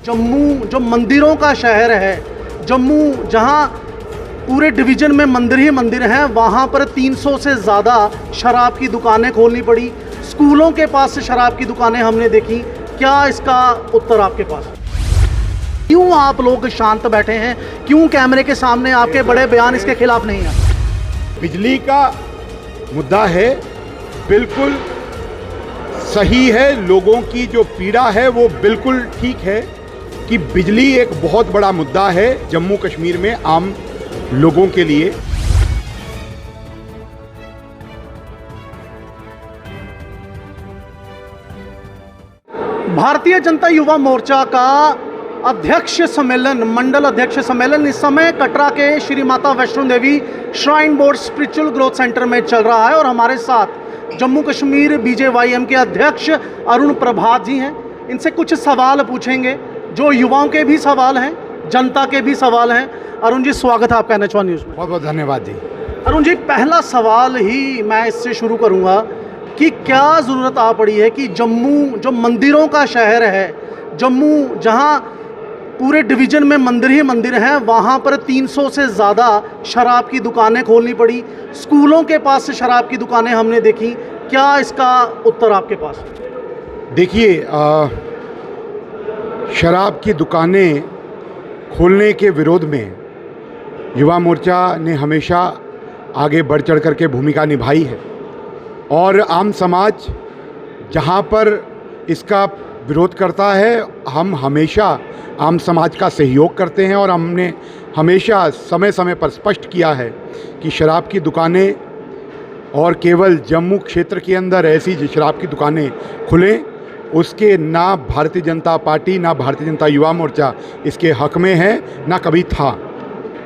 जम्मू जो मंदिरों का शहर है, जम्मू जहां पूरे डिवीज़न में मंदिर ही मंदिर हैं, वहाँ पर 300 से ज़्यादा शराब की दुकानें खोलनी पड़ी। स्कूलों के पास से शराब की दुकानें हमने देखी। क्या इसका उत्तर आपके पास? क्यों आप लोग शांत बैठे हैं? क्यों कैमरे के सामने आपके बड़े बयान इसके खिलाफ नहीं है? बिजली का मुद्दा है, बिल्कुल सही है। लोगों की जो पीड़ा है वो बिल्कुल ठीक है कि बिजली एक बहुत बड़ा मुद्दा है जम्मू कश्मीर में आम लोगों के लिए। भारतीय जनता युवा मोर्चा का अध्यक्ष सम्मेलन, मंडल अध्यक्ष सम्मेलन इस समय कटरा के Shri Mata Vaishno Devi shrine board spiritual growth centre में चल रहा है और हमारे साथ जम्मू कश्मीर बीजेवाईएम के अध्यक्ष अरुण प्रभात जी हैं। इनसे कुछ सवाल पूछेंगे जो युवाओं के भी सवाल हैं, जनता के भी सवाल हैं। अरुण जी, स्वागत है आपका NH1 न्यूज़ में। बहुत बहुत धन्यवाद जी। अरुण जी, पहला सवाल ही मैं इससे शुरू करूंगा कि क्या ज़रूरत आ पड़ी है कि जम्मू जो मंदिरों का शहर है, जम्मू जहां पूरे डिवीज़न में मंदिर ही मंदिर हैं, वहाँ पर 300 से ज़्यादा शराब की दुकानें खोलनी पड़ी। स्कूलों के पास से शराब की दुकानें हमने देखी। क्या इसका उत्तर आपके पास? देखिए, शराब की दुकानें खोलने के विरोध में युवा मोर्चा ने हमेशा आगे बढ़ चढ़ कर के भूमिका निभाई है और आम समाज जहाँ पर इसका विरोध करता है, हम हमेशा आम समाज का सहयोग करते हैं और हमने हमेशा समय समय पर स्पष्ट किया है कि शराब की दुकानें और केवल जम्मू क्षेत्र के अंदर ऐसी शराब की दुकानें खुलें, उसके ना भारतीय जनता पार्टी ना भारतीय जनता युवा मोर्चा इसके हक में है, ना कभी था।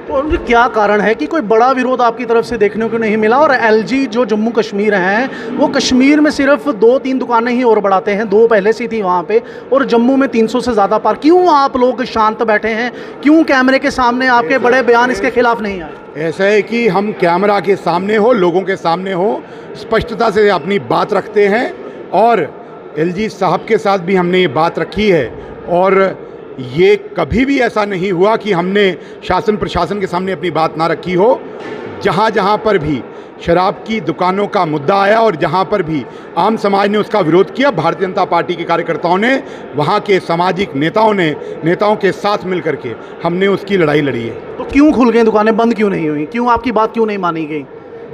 तो क्या कारण है कि कोई बड़ा विरोध आपकी तरफ से देखने को नहीं मिला? और LG जो जम्मू कश्मीर हैं वो कश्मीर में सिर्फ 2-3 दुकानें ही और बढ़ाते हैं, 2 पहले से थी वहाँ पे, और जम्मू में 300 से ज़्यादा पार। क्यों आप लोग शांत बैठे हैं? क्यों कैमरे के सामने आपके बड़े बयान इसके खिलाफ नहीं आए? ऐसा है कि हम कैमरा के सामने हो, लोगों के सामने हो, स्पष्टता से अपनी बात रखते हैं और LG साहब के साथ भी हमने ये बात रखी है और ये कभी भी ऐसा नहीं हुआ कि हमने शासन प्रशासन के सामने अपनी बात ना रखी हो। जहाँ जहाँ पर भी शराब की दुकानों का मुद्दा आया और जहाँ पर भी आम समाज ने उसका विरोध किया, भारतीय जनता पार्टी के कार्यकर्ताओं ने, वहाँ के सामाजिक नेताओं के साथ मिल करके हमने उसकी लड़ाई लड़ी है। तो क्यों खुल गई दुकानें, बंद क्यों नहीं हुई? क्यों आपकी बात क्यों नहीं मानी गई?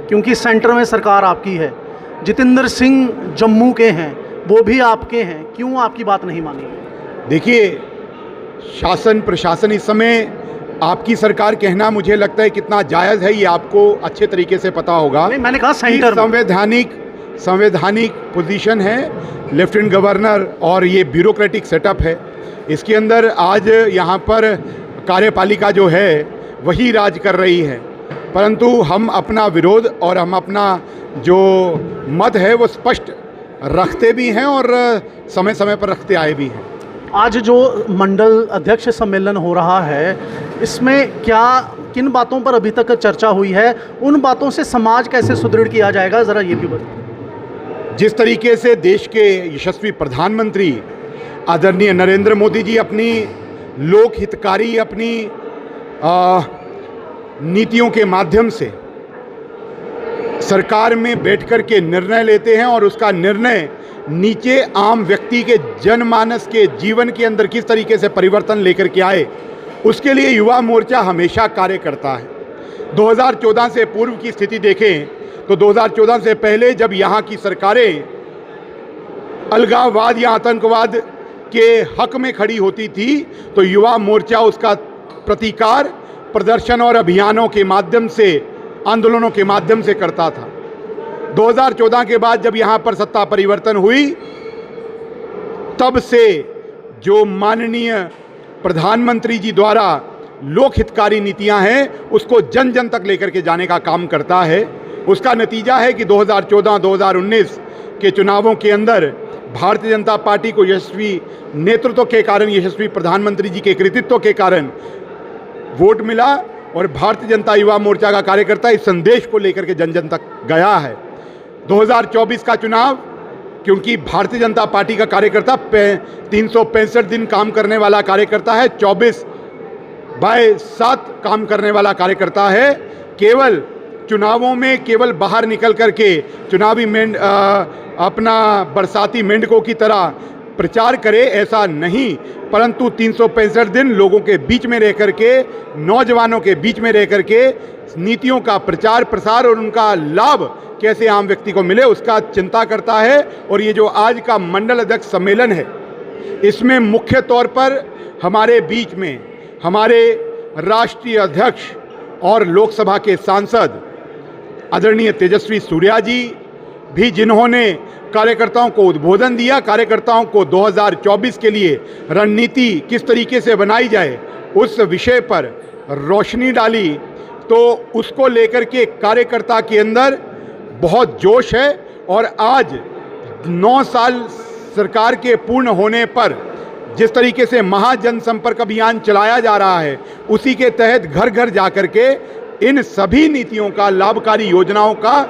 क्योंकि सेंटर में सरकार आपकी है, जितेंद्र सिंह जम्मू के हैं, वो भी आपके हैं, क्यों आपकी बात नहीं मानी गई? देखिए, शासन प्रशासन इस समय आपकी सरकार कहना मुझे लगता है कितना जायज़ है, ये आपको अच्छे तरीके से पता होगा। नहीं, मैंने कहा सेंटर संवैधानिक पोजीशन है, लेफ्टिनेंट गवर्नर, और ये ब्यूरोक्रेटिक सेटअप है। इसके अंदर आज यहाँ पर कार्यपालिका जो है वही राज कर रही है, परंतु हम अपना विरोध और हम अपना जो मत है वो स्पष्ट रखते भी हैं और समय समय पर रखते आए भी हैं। आज जो मंडल अध्यक्ष सम्मेलन हो रहा है, इसमें किन बातों पर अभी तक चर्चा हुई है? उन बातों से समाज कैसे सुदृढ़ किया जाएगा, ज़रा ये भी बताइए। जिस तरीके से देश के यशस्वी प्रधानमंत्री आदरणीय नरेंद्र मोदी जी अपनी लोक हितकारी अपनी नीतियों के माध्यम से सरकार में बैठकर के निर्णय लेते हैं और उसका निर्णय नीचे आम व्यक्ति के जनमानस के जीवन के अंदर किस तरीके से परिवर्तन लेकर के आए, उसके लिए युवा मोर्चा हमेशा कार्य करता है। 2014 से पूर्व की स्थिति देखें तो 2014 से पहले जब यहाँ की सरकारें अलगाववाद या आतंकवाद के हक में खड़ी होती थी तो युवा मोर्चा उसका प्रतिकार प्रदर्शन और अभियानों के माध्यम से, आंदोलनों के माध्यम से करता था। 2014 के बाद जब यहाँ पर सत्ता परिवर्तन हुई, तब से जो माननीय प्रधानमंत्री जी द्वारा लोक हितकारी नीतियाँ हैं उसको जन जन तक लेकर के जाने का काम करता है। उसका नतीजा है कि 2014-2019 के चुनावों के अंदर भारतीय जनता पार्टी को यशस्वी नेतृत्व के कारण, यशस्वी प्रधानमंत्री जी के कृतित्व के कारण वोट मिला और भारतीय जनता युवा मोर्चा का कार्यकर्ता इस संदेश को लेकर के जन जन तक गया है। 2024 का चुनाव क्योंकि भारतीय जनता पार्टी का कार्यकर्ता 365 दिन काम करने वाला कार्यकर्ता है, 24/7 काम करने वाला कार्यकर्ता है। केवल चुनावों में केवल बाहर निकल करके चुनावी अपना बरसाती मेंढकों की तरह प्रचार करे, ऐसा नहीं, परंतु 365 दिन लोगों के बीच में रह करके, नौजवानों के बीच में रह करके नीतियों का प्रचार प्रसार और उनका लाभ कैसे आम व्यक्ति को मिले उसका चिंता करता है। और ये जो आज का मंडल अध्यक्ष सम्मेलन है, इसमें मुख्य तौर पर हमारे बीच में हमारे राष्ट्रीय अध्यक्ष और लोकसभा के सांसद आदरणीय तेजस्वी सूर्या जी भी, जिन्होंने कार्यकर्ताओं को उद्बोधन दिया, कार्यकर्ताओं को 2024 के लिए रणनीति किस तरीके से बनाई जाए उस विषय पर रोशनी डाली, तो उसको लेकर के कार्यकर्ता के अंदर बहुत जोश है। और आज 9 साल सरकार के पूर्ण होने पर जिस तरीके से महाजनसंपर्क अभियान चलाया जा रहा है, उसी के तहत घर घर जाकर के इन सभी नीतियों का, लाभकारी योजनाओं का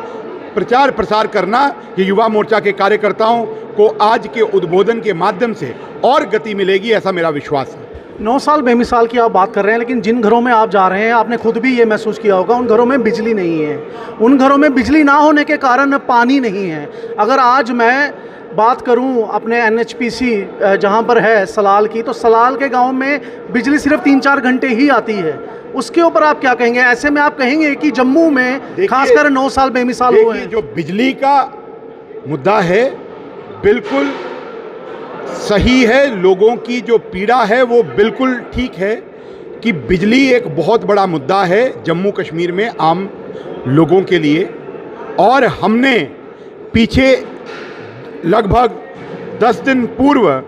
प्रचार प्रसार करना, ये युवा मोर्चा के कार्यकर्ताओं को आज के उद्बोधन के माध्यम से और गति मिलेगी, ऐसा मेरा विश्वास है। 9 साल बेमिसाल की आप बात कर रहे हैं, लेकिन जिन घरों में आप जा रहे हैं, आपने खुद भी ये महसूस किया होगा, उन घरों में बिजली नहीं है। उन घरों में बिजली ना होने के कारण पानी नहीं है। अगर आज मैं बात करूं अपने NHPC जहां पर है सलाल की, तो सलाल के गांव में बिजली सिर्फ 3-4 घंटे ही आती है। उसके ऊपर आप क्या कहेंगे? ऐसे में आप कहेंगे कि जम्मू में खासकर 9 साल बेमिसाल हुए हैं। जो बिजली का मुद्दा है बिल्कुल सही है, लोगों की जो पीड़ा है वो बिल्कुल ठीक है कि बिजली एक बहुत बड़ा मुद्दा है जम्मू कश्मीर में आम लोगों के लिए। और हमने पीछे लगभग 10 दिन पूर्व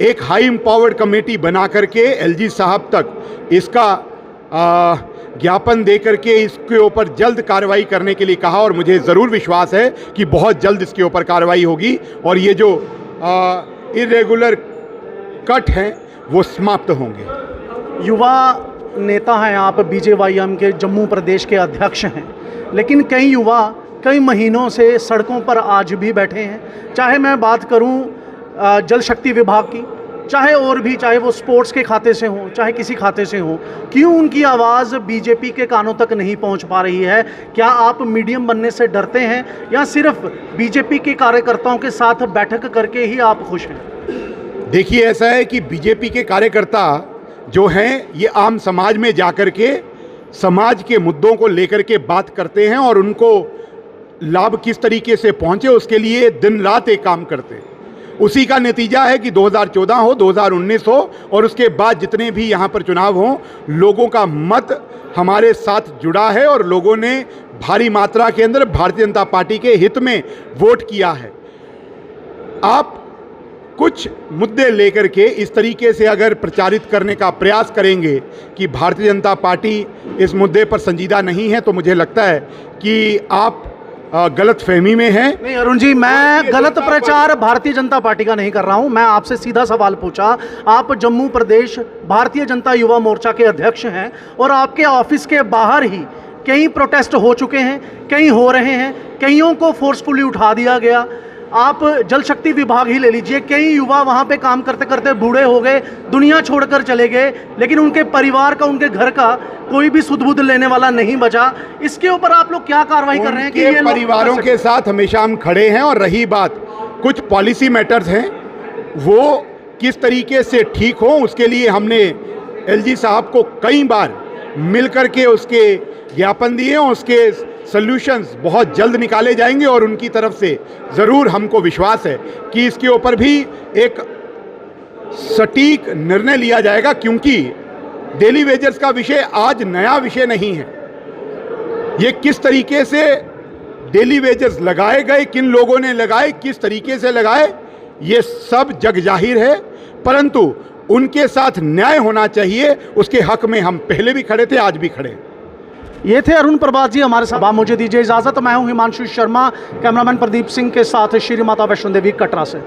एक हाई एम्पावर्ड कमेटी बना करके LG साहब तक इसका ज्ञापन दे करके इसके ऊपर जल्द कार्रवाई करने के लिए कहा, और मुझे ज़रूर विश्वास है कि बहुत जल्द इसके ऊपर कार्रवाई होगी और ये जो इरेगुलर कट हैं वो समाप्त होंगे। युवा नेता हैं आप, BJYM के जम्मू प्रदेश के अध्यक्ष हैं, लेकिन कई युवा कई महीनों से सड़कों पर आज भी बैठे हैं। चाहे मैं बात करूं जल शक्ति विभाग की, चाहे और भी, चाहे वो स्पोर्ट्स के खाते से हो, चाहे किसी खाते से हो, क्यों उनकी आवाज़ बीजेपी के कानों तक नहीं पहुंच पा रही है? क्या आप मीडियम बनने से डरते हैं या सिर्फ बीजेपी के कार्यकर्ताओं के साथ बैठक करके ही आप खुश हैं? देखिए, ऐसा है कि बीजेपी के कार्यकर्ता जो हैं ये आम समाज में जाकर के समाज के मुद्दों को लेकर के बात करते हैं और उनको लाभ किस तरीके से पहुंचे उसके लिए दिन रात एक काम करते हैं। उसी का नतीजा है कि 2014 हो, 2019 हो और उसके बाद जितने भी यहाँ पर चुनाव हों, लोगों का मत हमारे साथ जुड़ा है और लोगों ने भारी मात्रा के अंदर भारतीय जनता पार्टी के हित में वोट किया है। आप कुछ मुद्दे लेकर के इस तरीके से अगर प्रचारित करने का प्रयास करेंगे कि भारतीय जनता पार्टी इस मुद्दे पर संजीदा नहीं है, तो मुझे लगता है कि आप गलत फहमी में हैं। नहीं अरुण जी, मैं गलत प्रचार भारतीय जनता पार्टी का नहीं कर रहा हूं। मैं आपसे सीधा सवाल पूछा। आप जम्मू प्रदेश भारतीय जनता युवा मोर्चा के अध्यक्ष हैं और आपके ऑफिस के बाहर ही कई प्रोटेस्ट हो चुके हैं, कई हो रहे हैं, कईयों को फोर्सफुली उठा दिया गया। आप जल शक्ति विभाग ही ले लीजिए, कई युवा वहाँ पे काम करते करते बूढ़े हो गए, दुनिया छोड़कर चले गए, लेकिन उनके परिवार का, उनके घर का कोई भी सुध बुध लेने वाला नहीं बचा। इसके ऊपर आप लोग क्या कार्रवाई कर रहे हैं कि ये परिवारों के साथ हमेशा हम खड़े हैं। और रही बात कुछ पॉलिसी मैटर्स हैं, वो किस तरीके से ठीक हो, उसके लिए हमने LG साहब को कई बार मिल करके उसके ज्ञापन दिए और उसके सॉल्यूशंस बहुत जल्द निकाले जाएंगे और उनकी तरफ से ज़रूर हमको विश्वास है कि इसके ऊपर भी एक सटीक निर्णय लिया जाएगा, क्योंकि डेली वेजर्स का विषय आज नया विषय नहीं है। ये किस तरीके से डेली वेजर्स लगाए गए, किन लोगों ने लगाए, किस तरीके से लगाए, ये सब जग जाहिर है, परंतु उनके साथ न्याय होना चाहिए। उसके हक में हम पहले भी खड़े थे, आज भी खड़े। ये थे अरुण प्रभात जी हमारे साथ। मुझे दीजिए इजाज़त। मैं हूं हिमांशु शर्मा, कैमरामैन प्रदीप सिंह के साथ श्री माता वैष्णो देवी कटरा से।